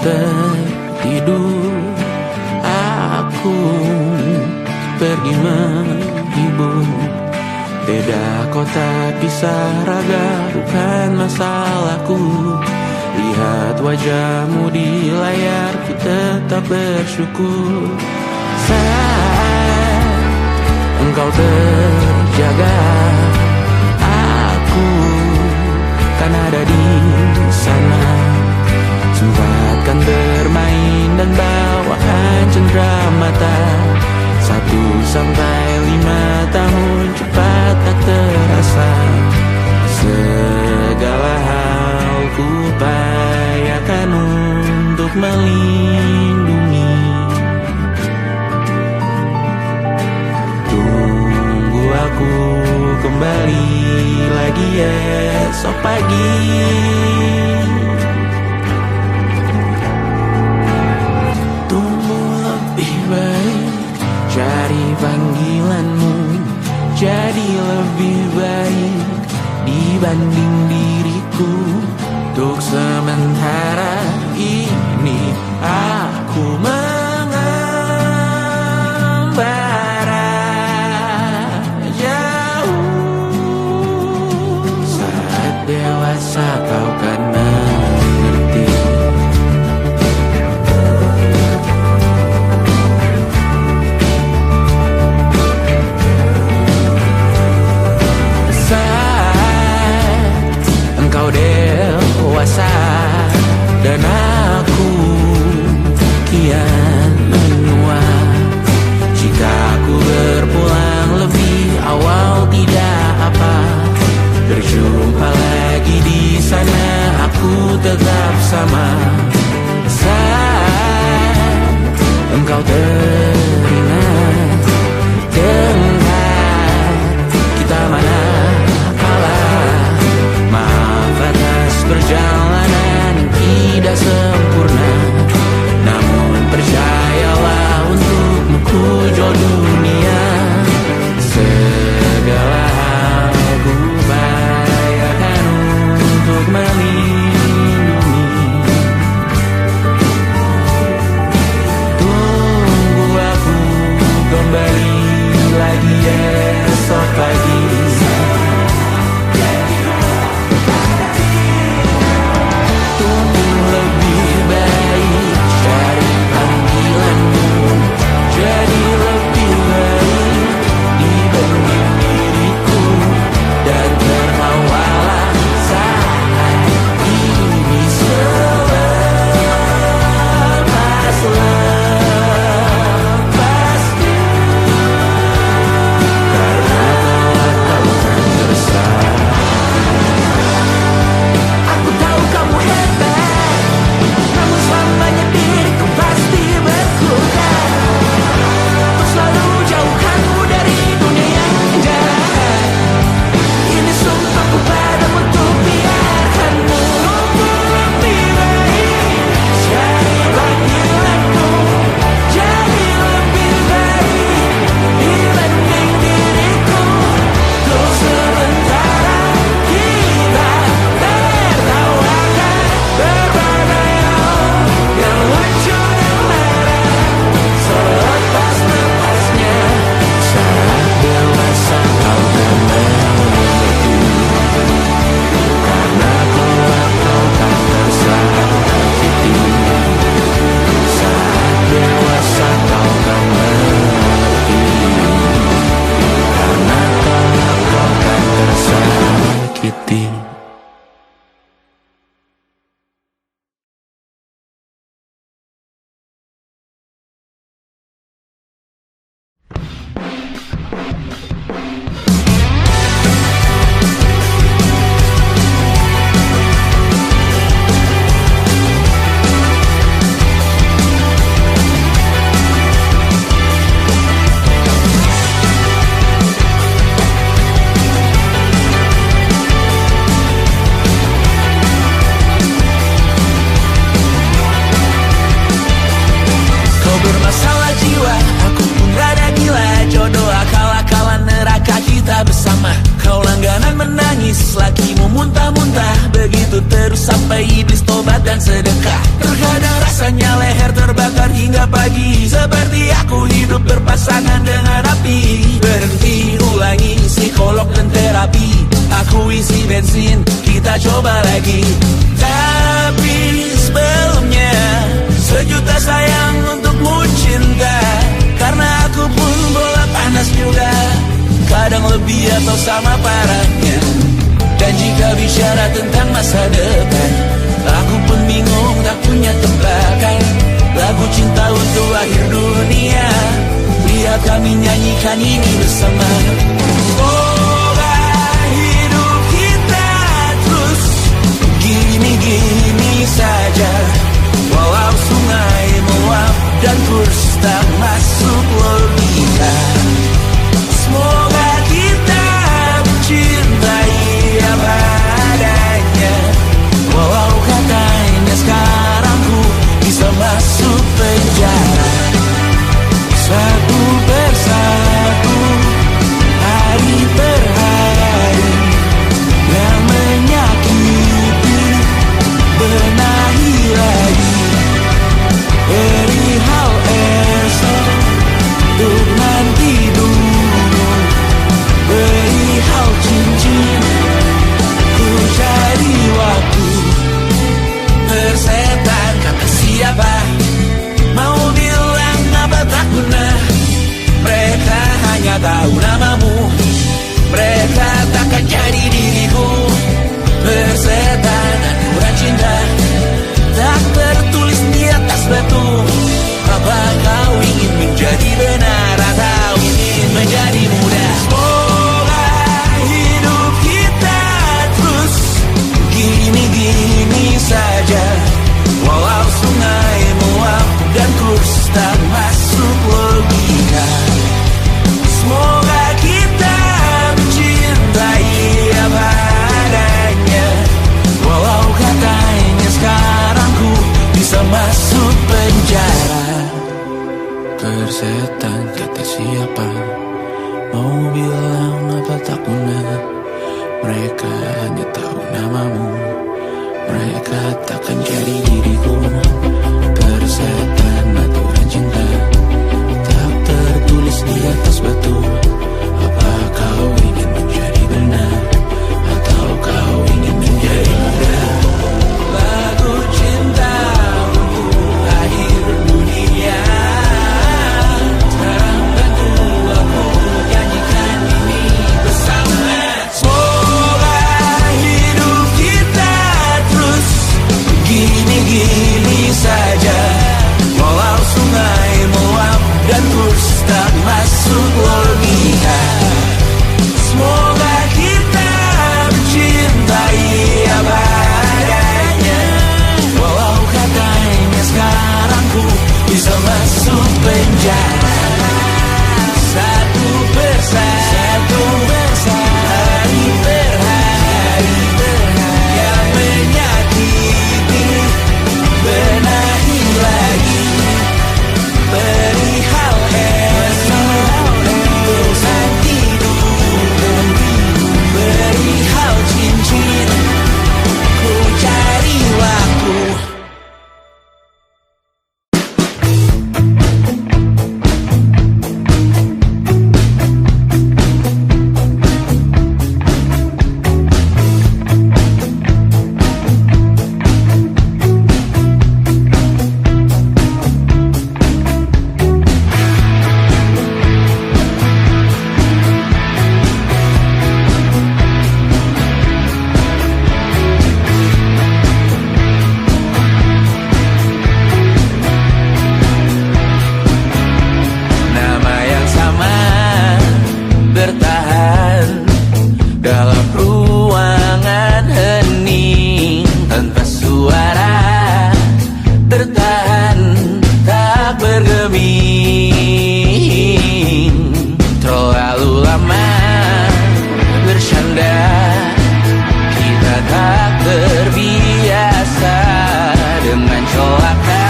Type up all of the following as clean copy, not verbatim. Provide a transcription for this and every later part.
tertidur, aku pergi menghibur. Beda kota pisah raga bukan masalahku. Lihat wajahmu di layar, ku tetap bersyukur. Saat engkau terjaga, aku kan ada di sana. Sempatkan bermain dan bawakan cenderamata. 1-5 tahun cepat tak terasa. Segala hal ku upayakan untuk melindungi. Tunggu aku kembali lagi esok pagi. Tumbuh lebih baik, cari panggilanmu, jadi lebih baik dibanding diriku. Untuk sementara ini aku mengembara jauh. Saat dewasa kau kan mengerti. Engkau dewasa dan aku kian menua. Jika aku berpulang lebih awal tidak apa. Berjumpa lagi di sana, aku tetap sama. Saat engkau teringat tentang kita mana perjalanan yang tidak sempurna, namun percayalah untukmu ku jual dunia. Segala hal ku upayakan untuk melindungi. tangan dengan api. Berhenti, ulangi, psikolog dan terapi. Aku isi bensin, kita coba lagi. Tapi sebelumnya, sejuta sayang untukmu cinta. Karena aku pun bola panas juga, kadang lebih atau sama parahnya. Dan jika bicara tentang masa depan, aku pun bingung tak punya tebakan. Lagu cinta untuk akhir dunia, biar kami nyanyikan ini bersama. Semoga hidup kita terus gini-gini saja, walau sungai meluap dan kurs tak masuk logika. Semoga kita mencintai apa adanya, walau katanya sekarang ku bisa masuk penjara. Satu persatu, hari per hari, yang menyakiti, benahi lagi. Perihal esok, untuk nanti dulu. Perihal cincin, ku cari waktu. Persetan kata siapa, mau bilang apa tak guna. Mereka hanya tahu namamu, mereka takkan jadi diriku. Persetan aturan cinta, tak tertulis di atas batu. Apa kau ingin menjadi benar atau ingin menjadi muda? Semoga hidup kita terus gini-gini saja, walau sungai meluap dan kurs tak masuk logika. Semoga kita mencintai apa adanya, walau katanya sekarang ku bisa masuk penjara. Persetan kata siapa, mau bilang apa tak guna. Mereka hanya tahu namamu, mereka takkan jadi diriku. Persetan aturan cinta, tak tertulis di atas batu. Apa kau ingin menjadi benar, atau kau ingin menjadi muda? Lagu cinta untuk akhir dunia, sekarang bantu aku nyanyikan ini bersama. Semoga hidup kita terus gini-gini saja, walau sungai meluap dan kurs tak masuk logika. Semoga kita mencintai apa adanya, walau katanya sekarang ku bisa masuk penjara. Satu persatu, hari per hari, yang menyakiti, benahi lagi. Perihal esok, untuk nanti dulu. Perihal cincin, ku cari waktu. Nama yang sama bertahan dalam ruangan hening tanpa suara, bertahan tak bergeming. Terlalu lama bersandar, kita tak terbiasa dengan celaka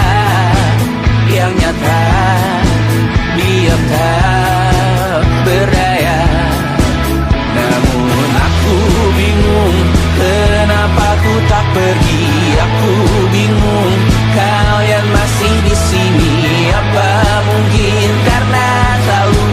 yang nyata. Diam tak berdaya, namun aku bingung kenapa ku tak pergi. Aku bingung kalian masih di sini. Apa mungkin karena selalu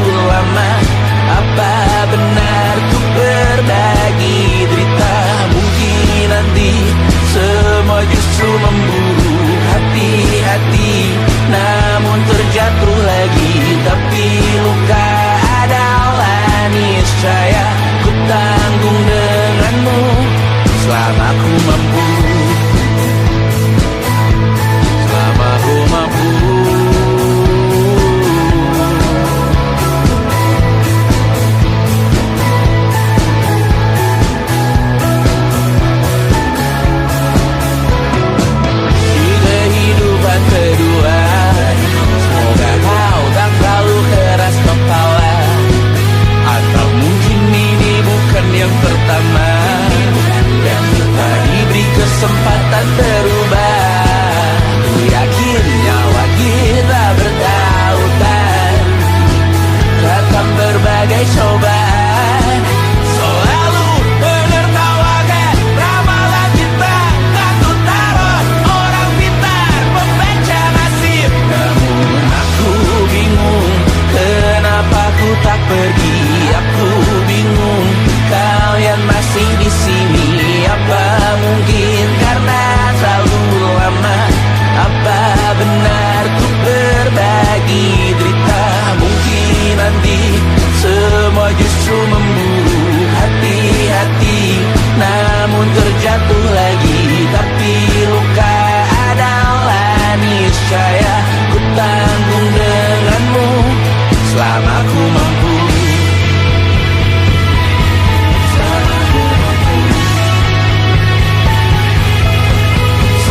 nafsu memburu, hati-hati namun terjatuh lagi. Tapi luka adalah niscaya, ku tanggung denganmu selama ku mampu.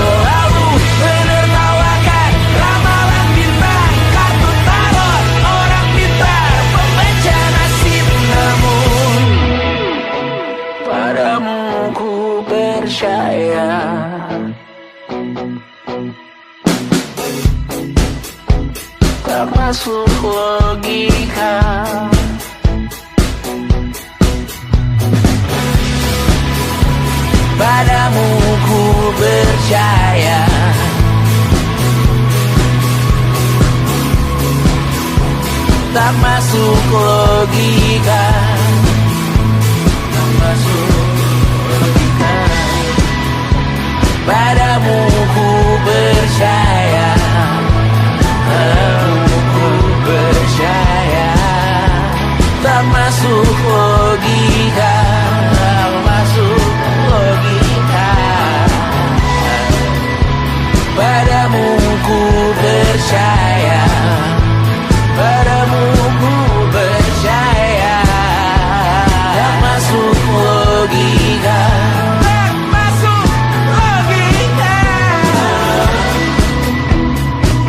Selalu menertawakan ramalan bintang, kartu tarot orang pintar, pembaca nasib. Namun padamu ku percaya, tak masuk logika. Padamu ku percaya, tak masuk logika. Tak masuk logika. Padamu ku percaya, padamu ku percaya, tak masuk logika. Tak masuk logika. Padamu ku percaya, padamu ku percaya, tak masuk logika. Tak masuk logika.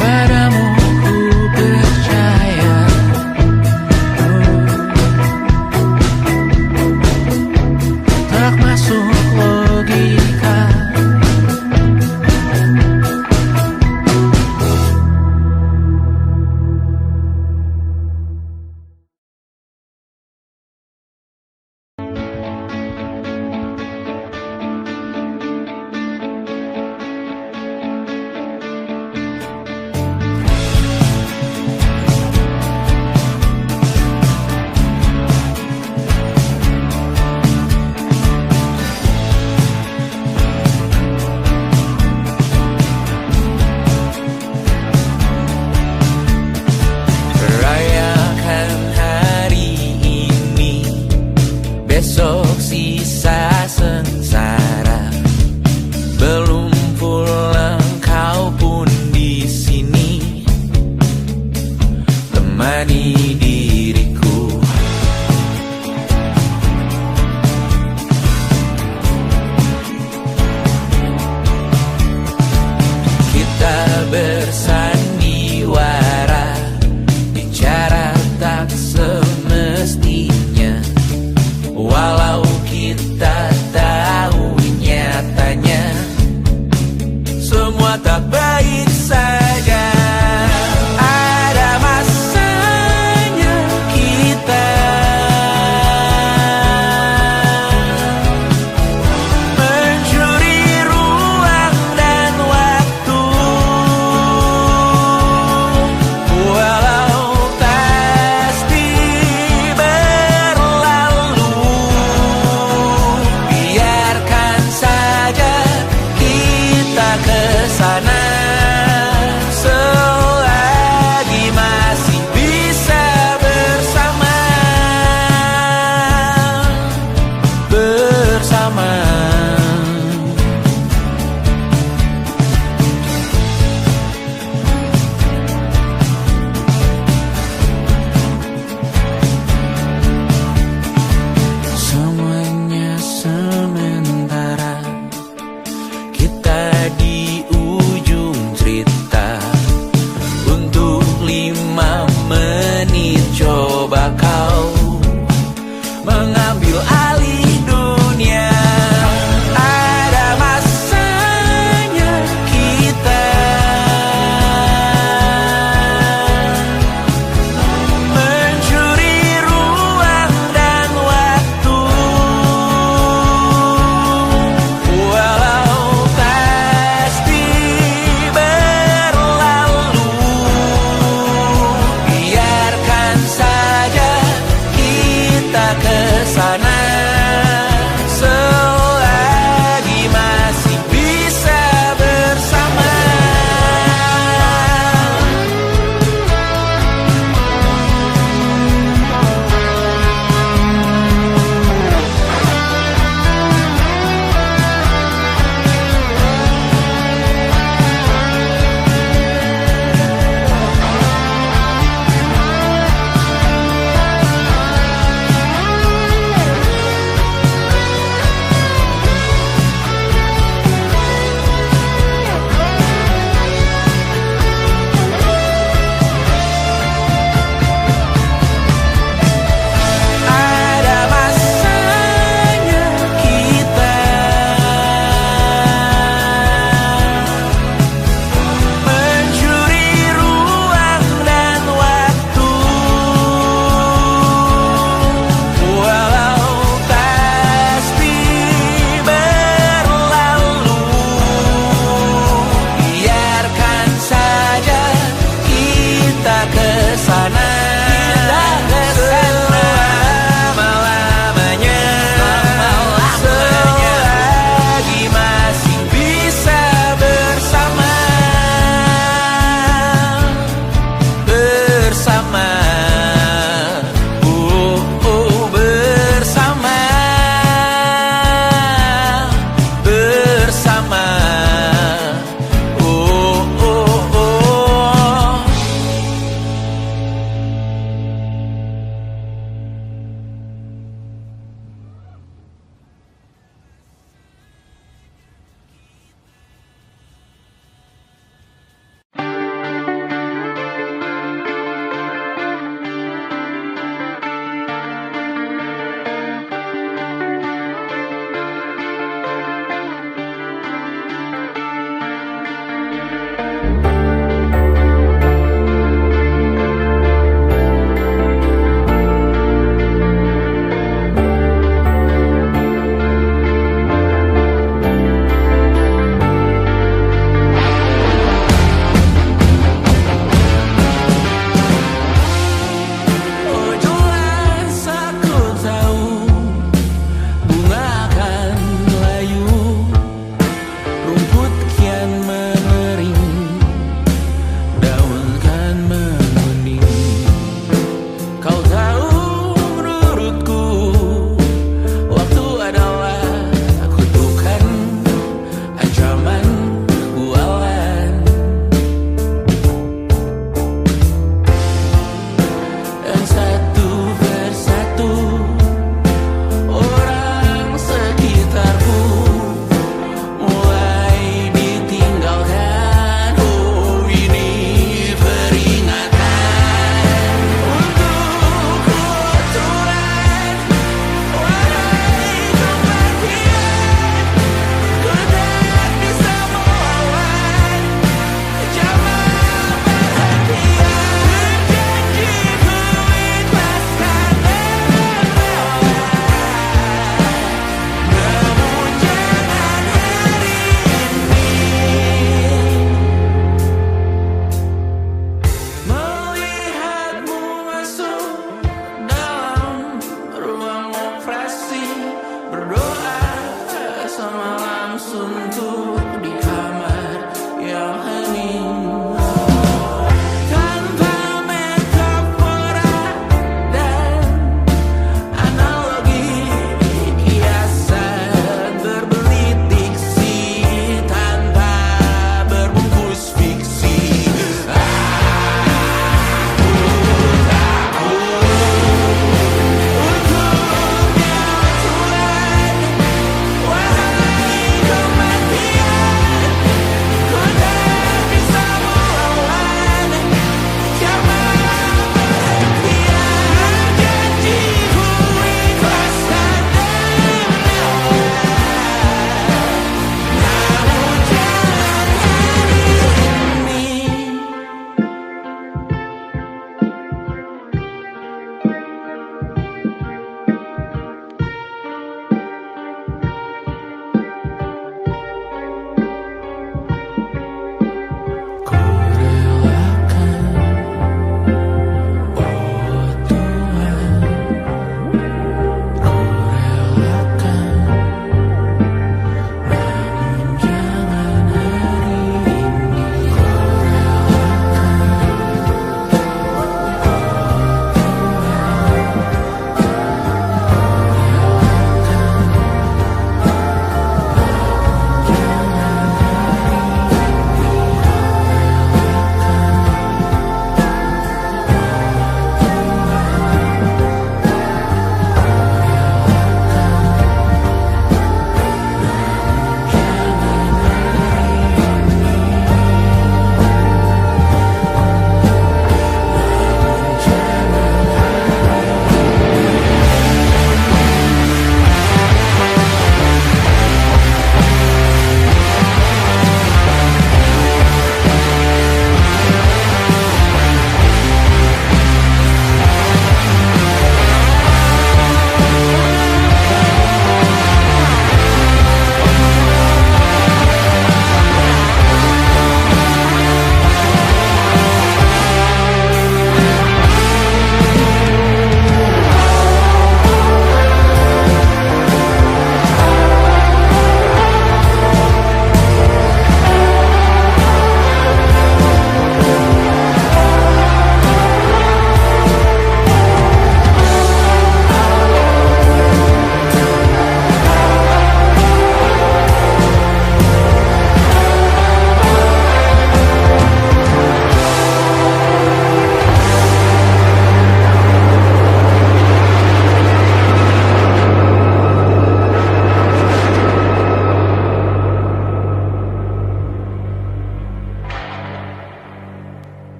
Padamu ku percaya, tak masuk logika. Rayakan hari ini, besok sisa sengsara. Belum pulang kau pun di sini, temani diriku. Kita bersandiwara, bicara tak semestinya, walau kita tahu nyatanya semua tak baik saja. Ada masanya kita mencuri ruang dan waktu, walau pasti berlalu. Biarkan saja kita kesana, selagi masih bisa bersama. Bersama. Semuanya sementara, kita di ujung cerita. Untuk 5 menit coba kau mengambil alih dunia. Ada masanya kita mencuri ruang dan waktu, walau pasti berlalu. Biarkan saja kita kesana, selagi masih bisa bersama.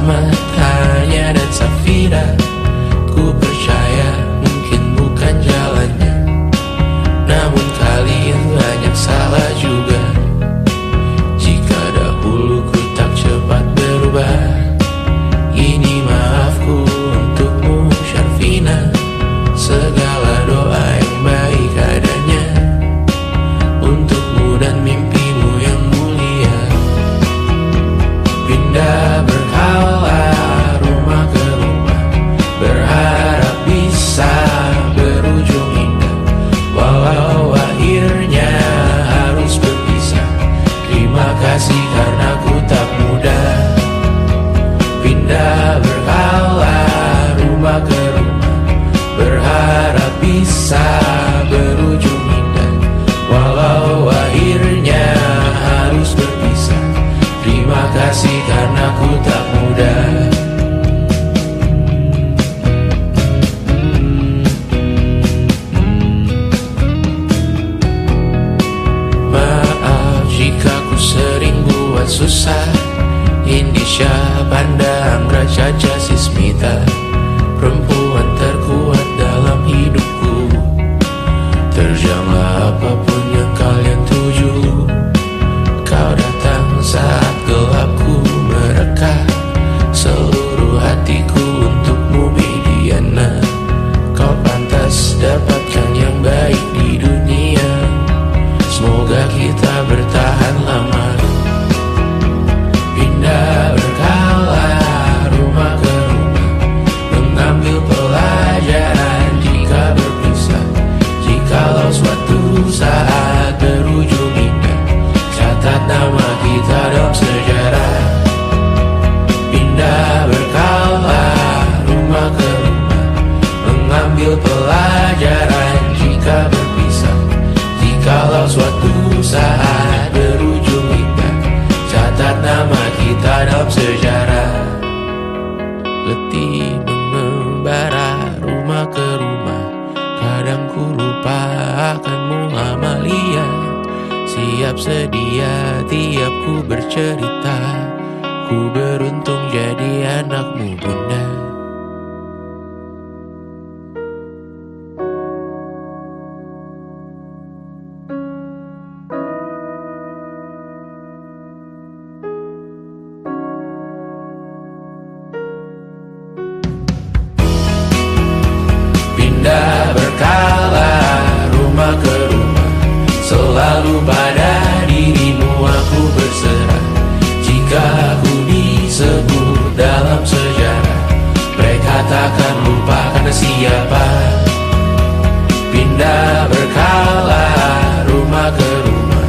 bersama Tanya dan Safira. Ku percaya mungkin bukan jalannya, namun kalian banyak salah juga. Jika dahulu ku tak cepat berubah, ini maafku untukmu Syarfina. Segala doa yang baik adanya untukmu dan mimpimu yang mulia. Pindah berkala rumah ke rumah, berharap bisa berujung indah. Walau akhirnya harus berpisah, terima kasih karena ku tak mudah. Pindah berkala rumah ke rumah, berharap bisa berujung indah. Walau akhirnya harus berpisah, terima kasih karena ku tak mudah. Maaf jika ku sering buat susah. Indisha, Panda, Anggra, Caca, Sismita, perempuan terkuat dalam hidupku. Terjanglah apapun yang kalian tuju. Kau datang saat gelapku mereka. Seluruh hatiku untukmu Mediana. Kau pantas dapatkan yang baik di dunia. Semoga kita bertahan lama. Pindah berkala rumah ke rumah, mengambil pelajaran jika berpisah. Jikalau suatu saat berujung indah, catat nama kita dalam sejarah. Pindah berkala rumah ke rumah, mengambil pelajaran jika berpisah. Jikalau suatu saat berujung indah, catat nama kita dalam sejarah. Letih mengembara rumah ke rumah, kadang ku lupa akanmu Amalia. Siap sedia tiap ku bercerita, ku beruntung jadi anakmu bunda. Pindah berkala rumah ke rumah, selalu pada dirimu aku berserah. Jika aku disebut dalam sejarah, mereka takkan lupa karena siapa. Pindah berkala rumah ke rumah,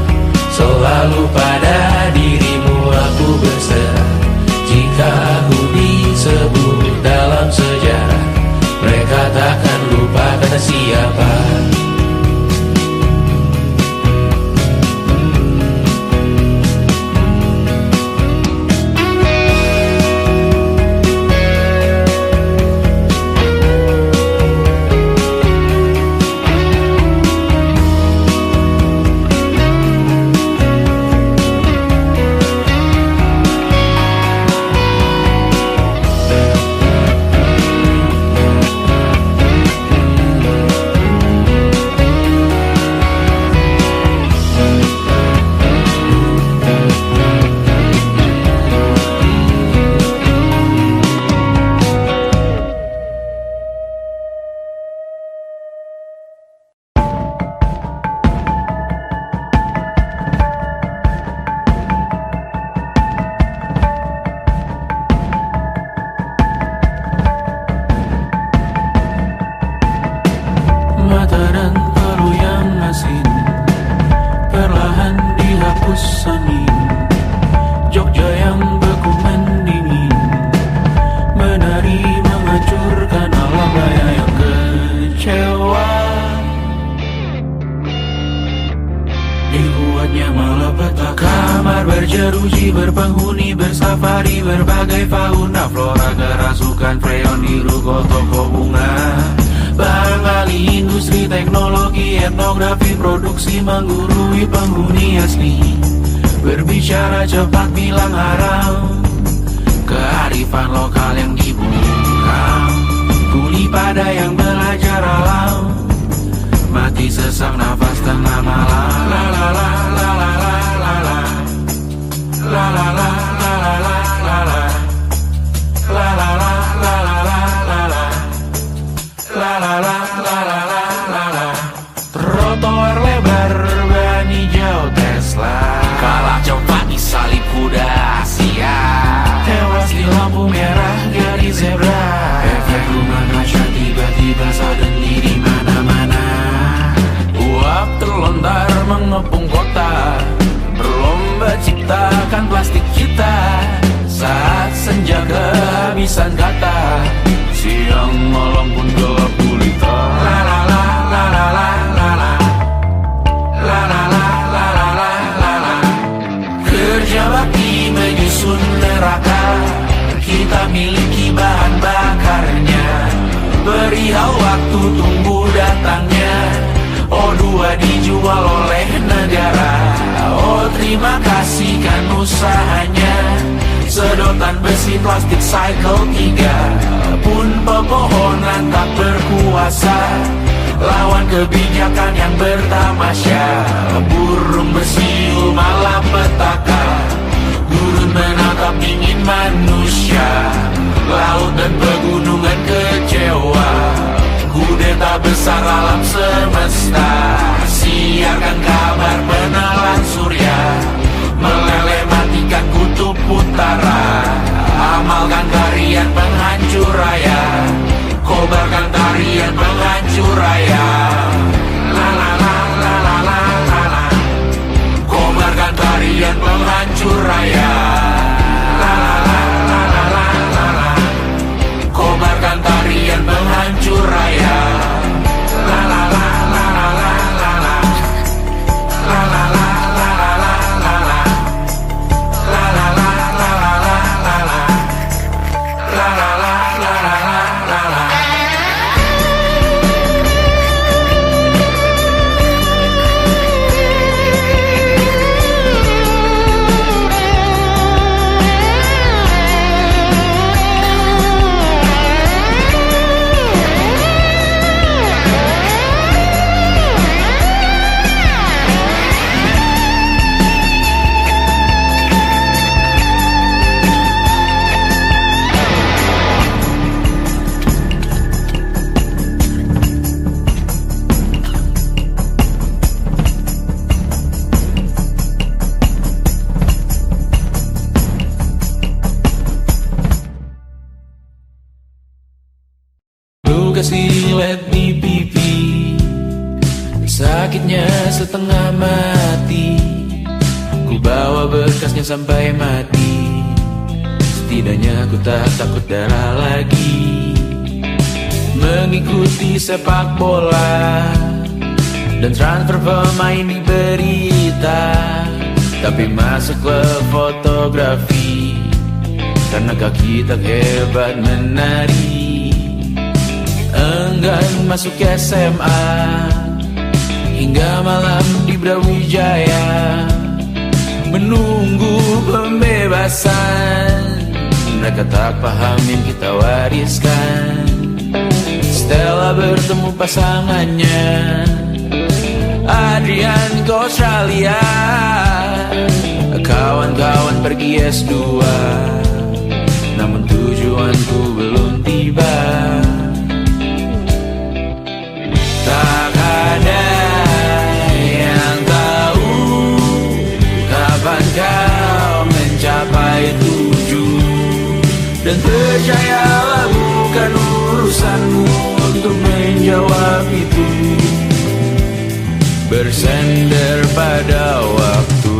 selalu pada dirimu aku berserah. Jika aku disebut dalam sejarah, mereka takkan lupa kata siapa. Mata dan paru yang asin perlahan dihapus angin. Jogja yang beku mendingin, menari menghancurkan alam raya yang kecewa. Dibuatnya malapetaka, kamar berjeruji, berpenghuni, bersafari, berbagai fauna flora, kerasukan freon di ruko toko bunga. Barang ahli industri teknologi etnografi produksi menggurui penghuni asli. Berbicara cepat bilang haram, kearifan habisan kata. Siang malam pun gelap gulita. La la la la la la la la. La la la la la la la la. Kerja bakti menyusun neraka, kita miliki bahan bakarnya. Perihal waktu tunggu datangnya. Oh, dua dijual oleh negara. Oh, terima kasih kan usahanya. Sedotan besi plastik cycle 3 pun pepohonan tak berkuasa lawan kebijakan yang bertamasya. Burung bersiul malapetaka, gurun menatap dingin manusia. Laut dan pegunungan kecewa, kudeta besar alam semesta. Siarkan kabar penelan surya, meleleh matikan kutub utara. Amalkan tarian penghancur raya, kobarkan tarian penghancur raya. La la la la la la la la. Kobarkan tarian penghancur raya. La la la la la la la la. Kobarkan tarian penghancur raya. La la la la la la la la. La la la la la la la la. La la la la la la la la. La la la la la la la la. Luka silet di pipi, sakitnya setengah mati. Ku bawa bekasnya sampai mati. Setidaknya ku tak takut darah lagi. Mengikuti sepak bola dan transfer pemain di berita, tapi masuk ke fotografi karena kaki tak hebat menari. Enggan masuk SMA hingga malam di Brawijaya, menunggu pembebasan. Mereka tak paham yang kita wariskan. Stella bertemu pasangannya, Adrian ke Australia. Kawan-kawan pergi S2, namun tujuanku belum tiba. Tak ada yang tahu kapan kau mencapai tujuh. Dan percayalah bukan urusanmu untuk menjawab itu. Bersender pada waktu.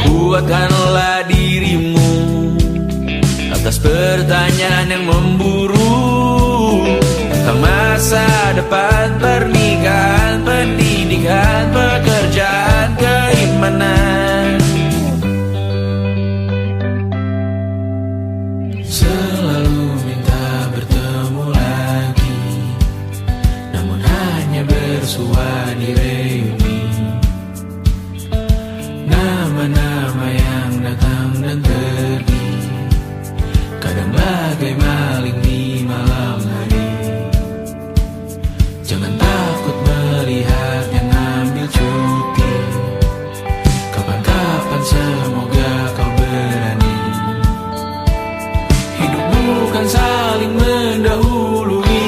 Kuatkanlah dirimu atas pertanyaan yang memburu tentang masa depan, pernikahan, pendidikan, pekerjaan, keimanan. Selalu minta bertemu lagi, namun hanya bersua di reuni. Nama-nama yang datang dan pergi, kadang bagai maling di malam hari. Jangan takut melihat yang ambil cuti. Kapan-kapan semoga kau berani. Hidup bukan saling mendahului.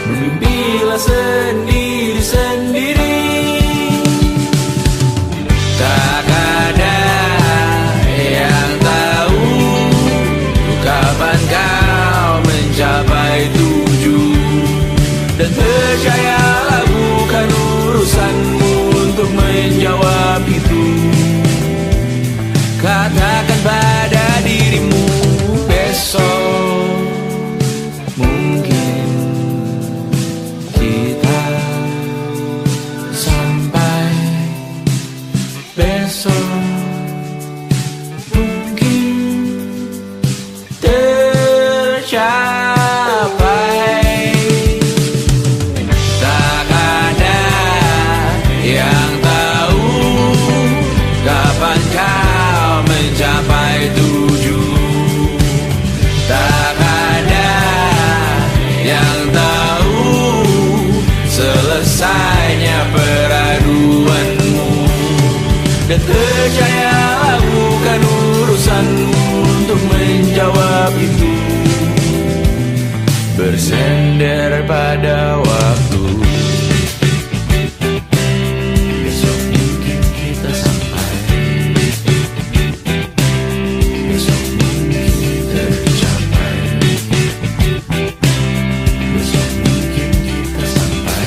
Bermimpilah sendiri-sendiri. Tak ada yang tahu besok mungkin tercapai. Tak ada yang tahu kapan kau mencapai tujuh. Tak ada yang tahu selesainya peraduanmu. Dan percayalah bukan urusanmu untuk menjawab itu. Bersender pada waktu. Besok mungkin kita sampai, besok mungkin tercapai, besok mungkin kita sampai.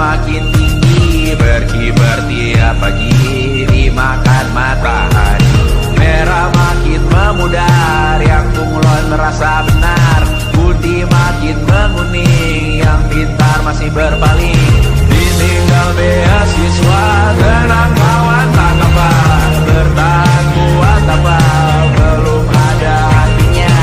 Makin tinggi berkibar tiap pagi dimakan matahari. Merah makin memudar, yang bunglon merasa benar. Putih makin menguning, yang pintar masih berpaling. Ditinggal beasiswa, tenang kawan tak apa. Bertahan kuat tabal, belum ada hatinya.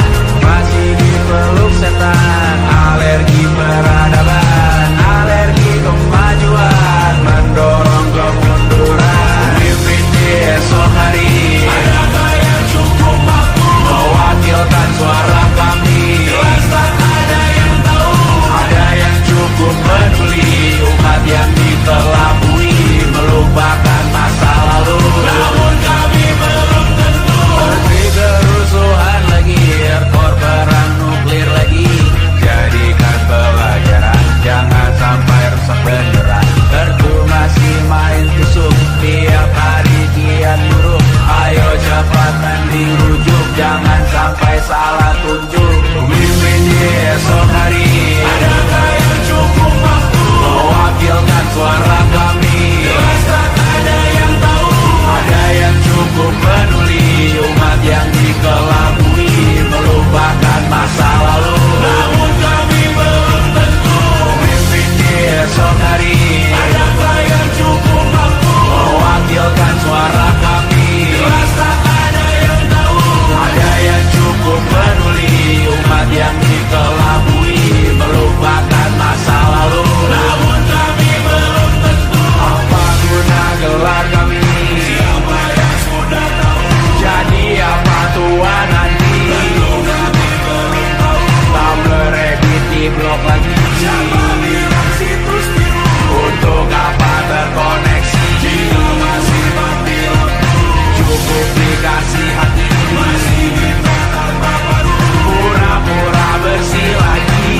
Masih dipeluk setan, alergi peradaban, alergi kemajuan, mendorong kemunduran. Mimpin di esok hari, adakah yang cukup mampu mewakilkan suara kami? Jelas tak ada yang tahu, ada yang cukup peduli. Umat yang dikelabui melupakan masa lalu. Namun kami belum tentu. Menteri kerusuhan lagi, rekor perang nuklir lagi. Jadikan pelajaran, jangan sampai rusak beneran. Kartu masih main tusuk, tiap hari kian buruk. Ayo cepat mending rujuk, jangan sampai salah tunjuk. Pemimpin di esok hari, adakah yang cukup mampu mewakilkan suara kami? Jelas tak ada yang tahu, ada yang cukup peduli. Umat yang dikelabui melupakan masa lalu. Namun kami belum tentu. Pemimpin di esok hari, adakah yang cukup mampu mewakilkan suara kami? Jelas tak ada yang tahu, ada yang cukup peduli. Umat yang dikelabui melupakan masa lalu. Namun kami belum tentu. Apa guna gelar kami? Siapa yang sudah tahu? Jadi apa tua nanti? Tentu kami belum tahu. Tabler edit di blog lagi. Siapa bilang situs biru? Untuk apa terkoneksi? Jika masih mati lampu, cukup dikasih hati. Masih minta tanpa baru, pura-pura bersih lagi.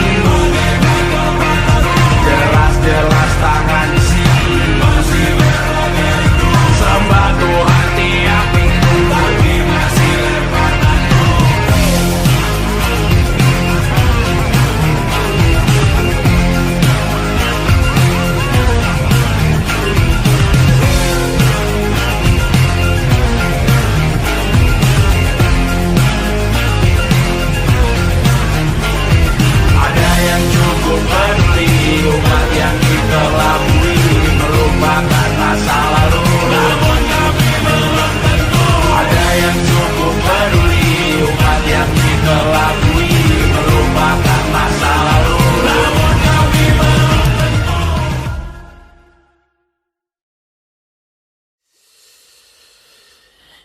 Jelas-jelas tangan di sini masih berada itu. Sembah Tuhan tiap minggu, tapi masih lempar tandu.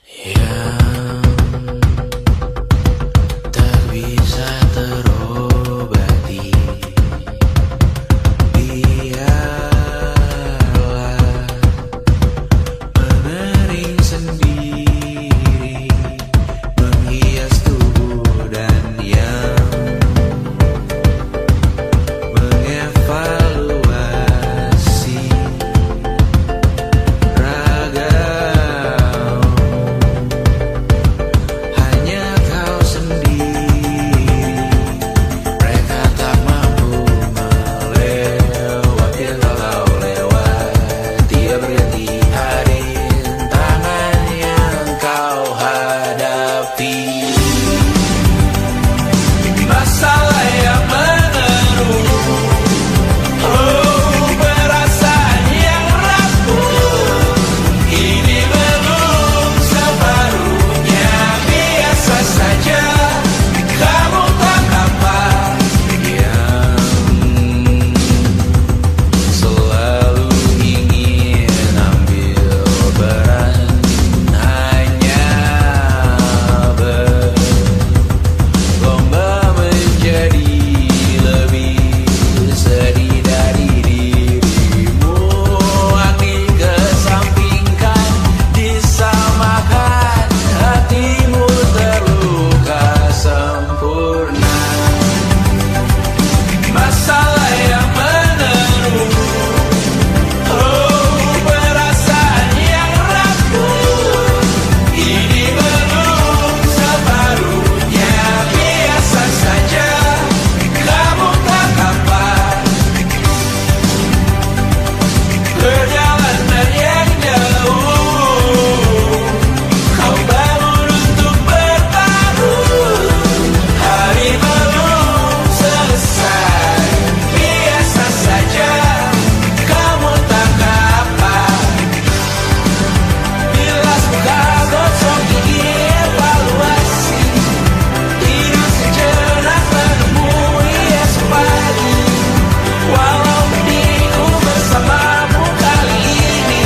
yang tak bisa terobati. Biarlah mengering sendiri, menghias tubuh dan yang mengevaluasi ragam. Hanya kau sendiri, mereka tak mampu melewati kalau lewat. Dia berganti hari, tangan yang kau hadapi. Masalah yang menerus, perasaan yang rapuh, ini belum separuhnya. Biasa saja, kamu tak apa yang selalu ingin ambil peran, hanya berlomba menjadi lebih sedih dari dirimu. Hati kesampingkan, disamakan, hatimu terluka sempurna. Masalah yang menerus, perasaan yang rapuh, ini belum separuhnya. Biasa saja, kamu tak apa. Perjalanan yang jauh, kau bangun untuk bertaruh. Hari belum selesai, biasa saja, kamu tak apa. Bilas muka, gosok gigi, evaluasi, tidur sejenak, menemui esok pagi. Walau mendingku bersamamu kali ini,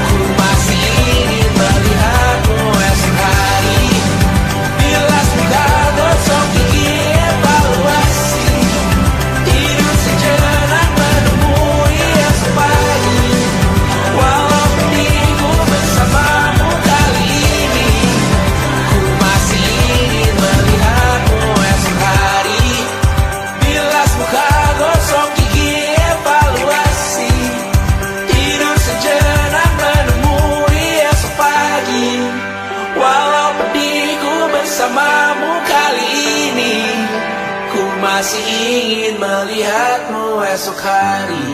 ku masih ingin melihatmu esok hari. Bilas muka, gosok gigi, evaluasi, tidur sejenak, menemui esok pagi. Walau mendingku bersamamu kali ini, ku masih ingin melihatmu esok hari. Bilas muka, gosok gigi, evaluasi, tidur sejenak, menemui esok pagi. Walau pedihku bersamamu kali ini, ku masih ingin melihatmu esok hari.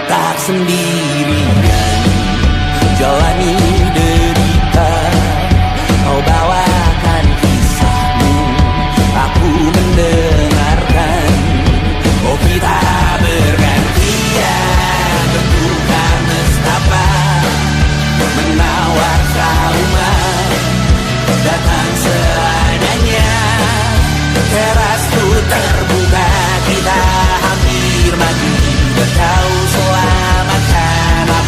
tak sendirian jalani derita. Kau bawakan kisahmu, aku mendengarkan. Oh kita bergantian bertukar nestapa, menawar trauma datang seadanya. Teras ku terbuka, kita hampir mati. Kau selamatkan aku.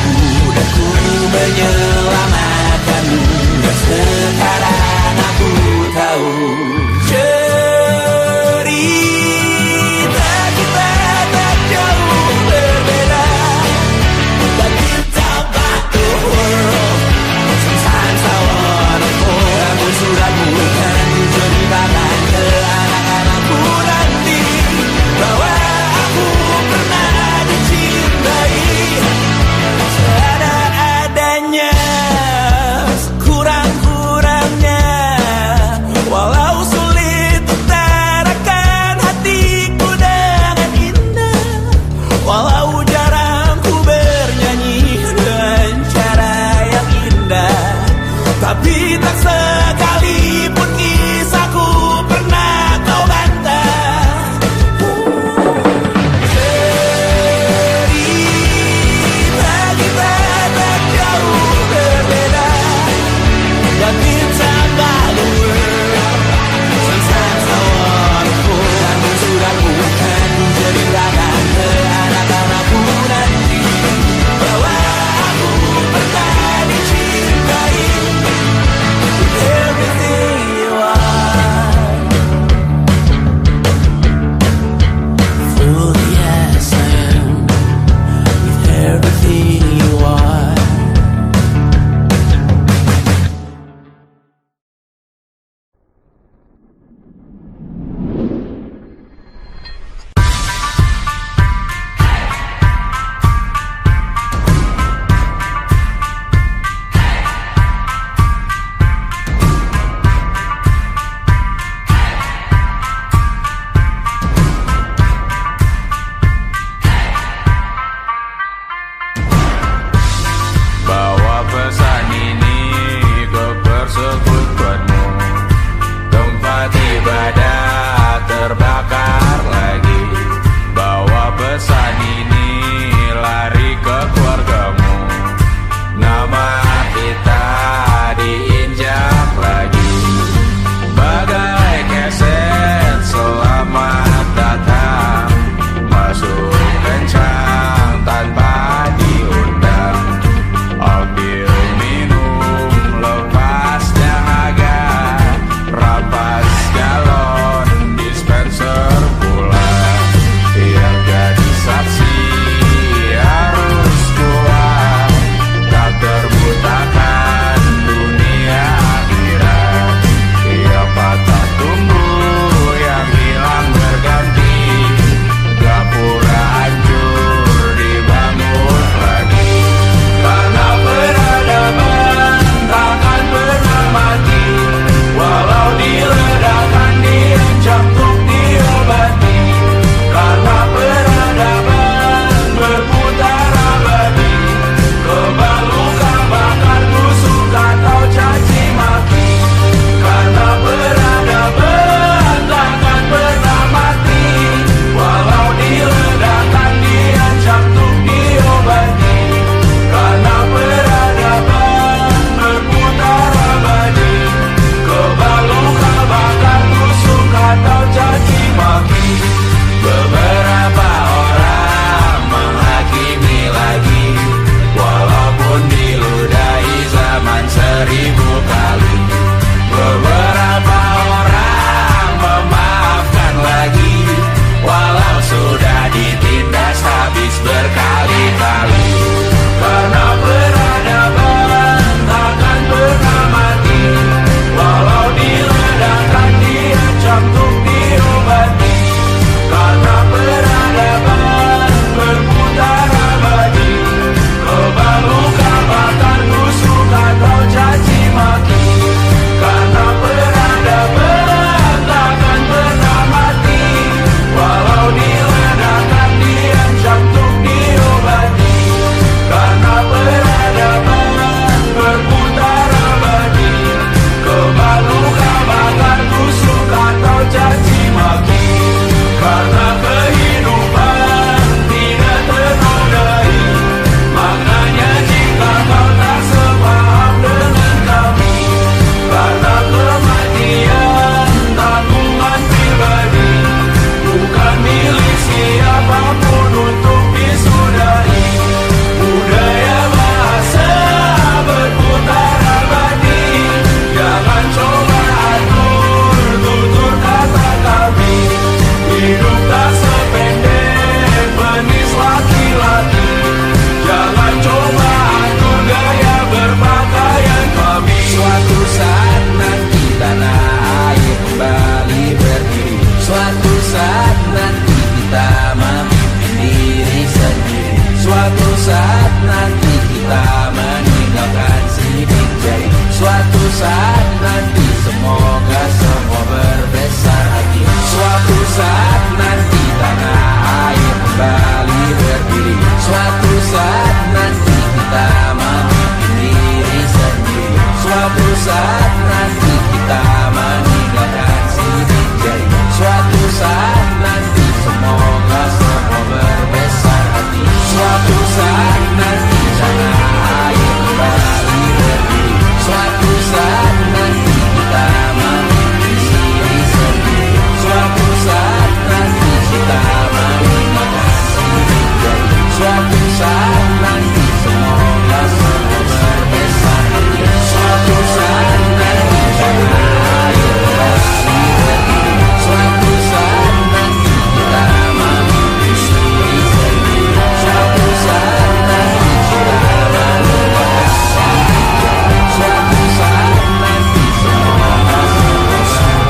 saat nanti kita meninggalkan sidik jari. Suatu saat nanti semoga semua berbesar hati. Suatu saat nanti tanah air kembali berdiri. Suatu saat nanti kita memimpin diri sendiri. Suatu saat nanti kita meninggalkan sidik jari. Suatu saat nanti semoga semua berbesar hati. Suatu saat nanti tanah air kembali berdiri. Suatu saat nanti kita memimpin diri sendiri. Suatu saat nanti kita meninggalkan sidik jari. Suatu saat nanti semoga semua berbesar hati. Suatu saat nanti tanah air kembali berdiri. Suatu saat nanti kita memimpin diri sendiri. Suatu saat nanti kita meninggalkan sidik jari. Suatu saat nanti semoga semua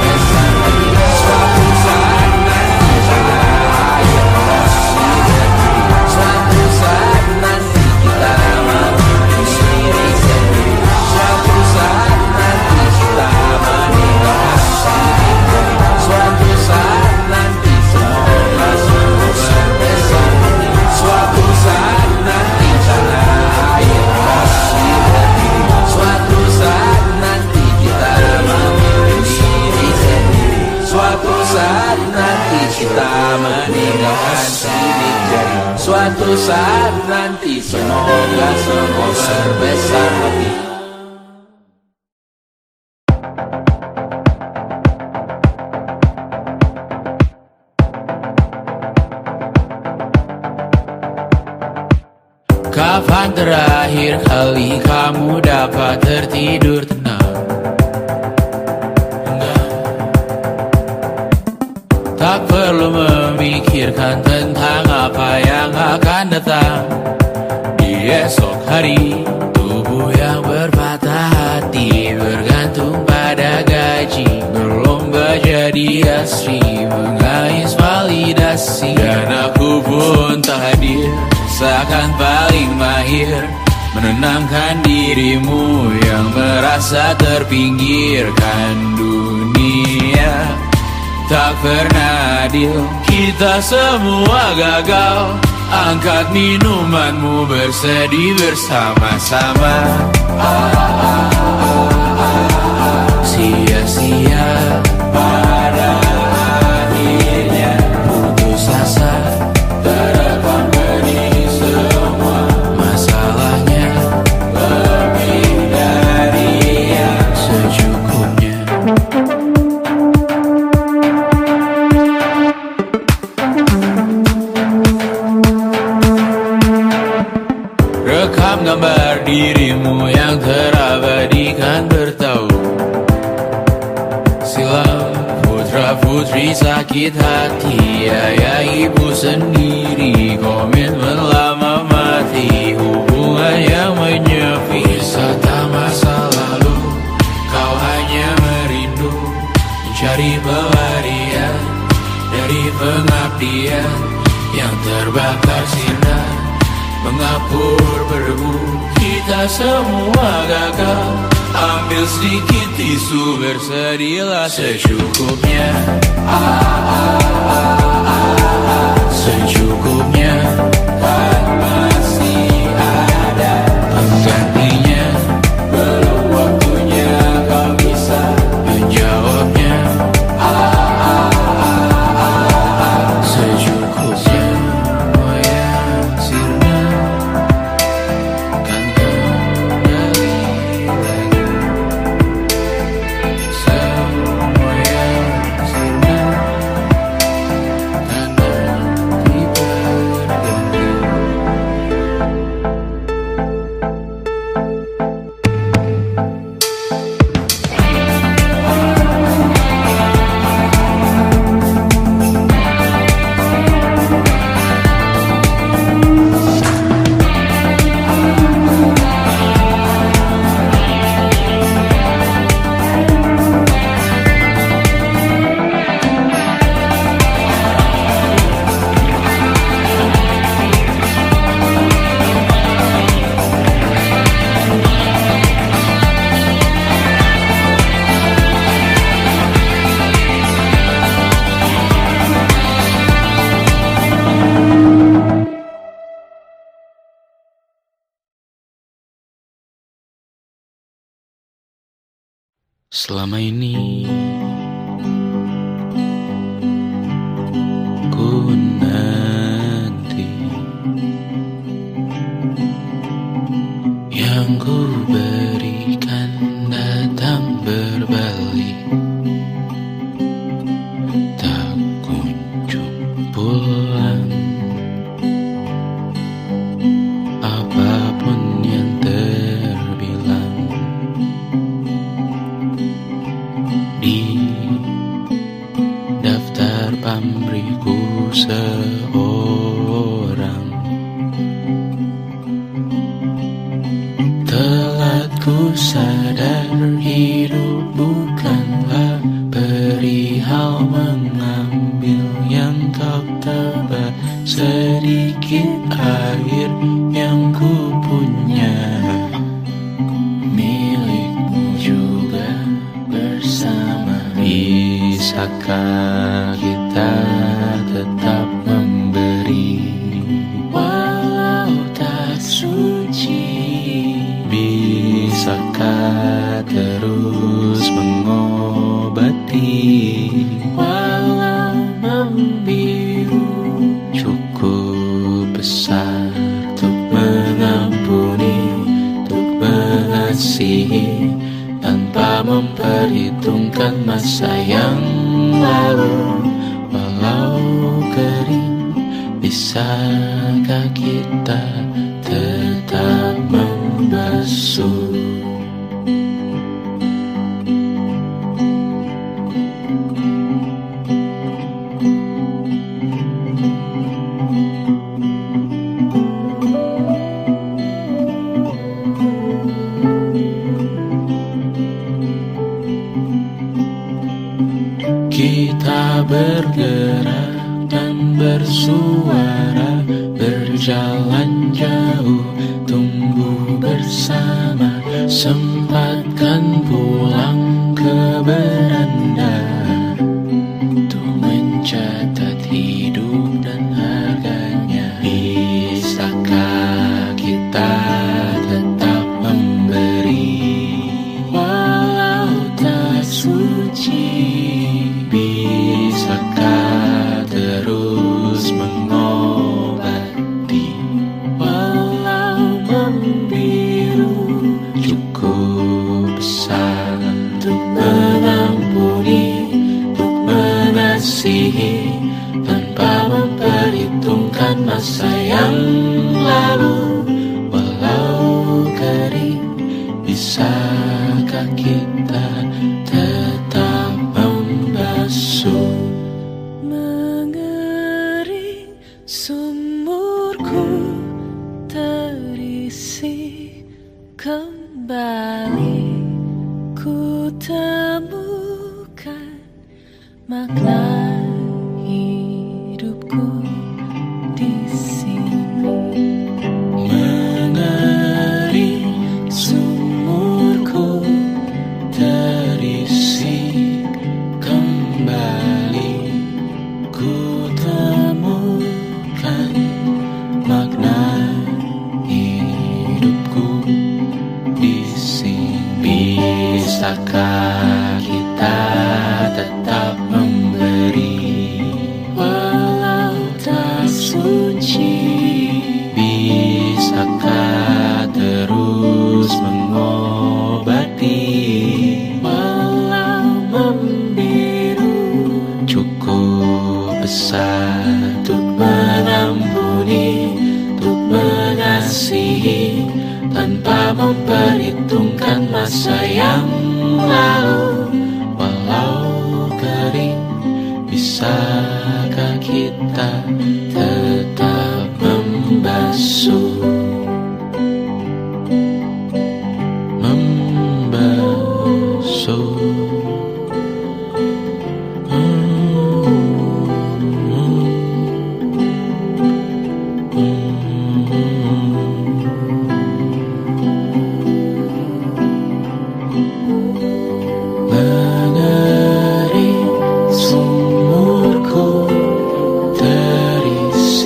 berbesar hati. Suatu saat nanti tanah air kembali berdiri. Suatu saat nanti kita memimpin diri sendiri. Suatu saat nanti kita meninggalkan sidik jari. Suatu saat nanti semoga semua berbesar hati. Suatu saat nanti tanah air kembali berdiri. Suatu saat nanti kita memimpin diri sendiri. Suatu saat nanti kita meninggalkan sidik jari. Suatu saat nanti semoga semua berbesar hati. Kapan terakhir kali kamu dapat tertidur tenang? Tak perlu memikirkan tentang apa yang akan datang di esok hari. Tubuh yang berpatah hati bergantung pada gaji, berlomba jadi asri, mengais validasi. Dan aku pun tak hadir, seakan paling mahir menenangkan dirimu yang merasa terpinggirkan dunia. Tak pernah adil, kita semua gagal. Angkat minumanmu, bersedih bersama-sama. Sia-sia pada akhirnya putus asa, terekam benih semua masalahnya. Lebih dari yang secukupnya. Rekam gambar dirimu yang terabadikan bertahun silam. Putra-putri sakit hati, ayah ibu sendiri, komitmen lama mati, hubungan yang menyepi. Wisata masa lalu, kau hanya merindu, mencari pelarian dari pengabdian yang terbakar sinar, mengapur berdebu. Kita semua gagal. Ambil sedikit tisu, bersedihlah secukupnya. Secukupnya, kan masih ada penggantinya. Belum waktunya kau bisa menjawabnya. Secukupnya, semua yang sirna kan kembali lagi. Semua yang sirna kan kembali. Selama ini ku nanti yang ku berikan datang berbalik, tak kunjung pulang. Apapun yang terbilang di daftar pamrihku seorang, telah ku sadar hidup bukanlah perihal mengambil yang kau tebak. Sedikit air yang ku punya milikmu juga bersama. Bisakah kita tetap memberi walau tak suci? Bisakah terus mengobati walau membiru? Cukup besar untuk mengampuni, untuk mengasihi, tanpa memperhitungkan masa yang lalu. Walau kering, bisakah kita tetap membasuh? Kita bergerak dan bersuara, berjalan jauh, tumbuh bersama. Sempatkan pulang ke beranda untuk mencatat hidup dan harganya. Bisakah kita tetap memberi walau tak suci? Bisakah terus mengobati walau membiru? Cukup besar untuk mengampuni, untuk mengasihi, tanpa memperhitungkan masa yang lalu. Walau kering, bisakah kita tetap membasuh? Mengering sumurku terisi kembali, ku temukan makna hidupku di sini. Mengering sumurku terisi kembali, ku temukan makna hidupku di sini. Bisakah kita tetap memberi walau tak suci? Bisakah terus mengobati walau membiru? Cukup besar untuk mengampuni, untuk mengasihi, tanpa memperhitungkan masa yang lalu. Walau kering, bisakah kita tetap membasuh? Membasuh. Mengering sumurku terisi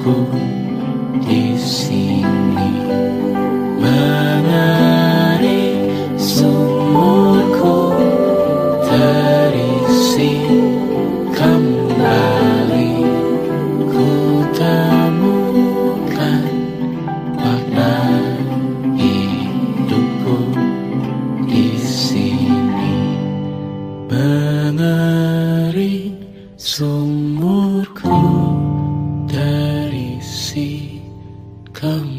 hidupku di sini, mengering sumurku terisi kembali, ku temukan makna hidupku di sini, mengering sumurku terisi kembali.